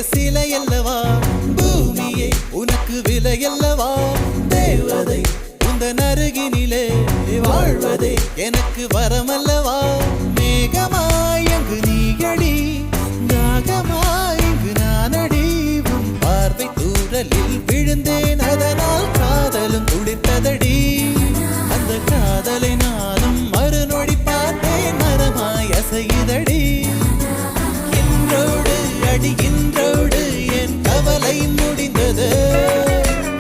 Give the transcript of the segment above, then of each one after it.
சிலையல்லவா பூமியே உனக்கு விலையல்லவா தேவதை உந்தன் அருகினிலே வாழ்வதே எனக்கு வரமல்லவா மேகமாய் அங்கு நீகடி நாகமாய் இங்கு நானடி உன் பார்வை தூரலில் விழுந்தேன் அதனால் காதலும் துடித்ததடி அந்த காதலை நானும் மறுநொடி பார்த்தேன் மரமாய் அசையுதடி இன்றோடு என் கவலை முடிந்தது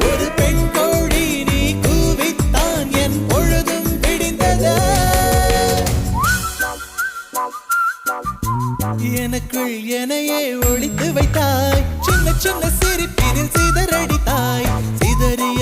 ஒரு பெண் கோழி நீ கூவித்தான் என் பொழுதும் விடிந்தது எனக்குள் எனையே ஒளித்து வைத்தாய் சின்ன சின்ன சிரிப்பினில் சிதறடித்தாய் சிதறிய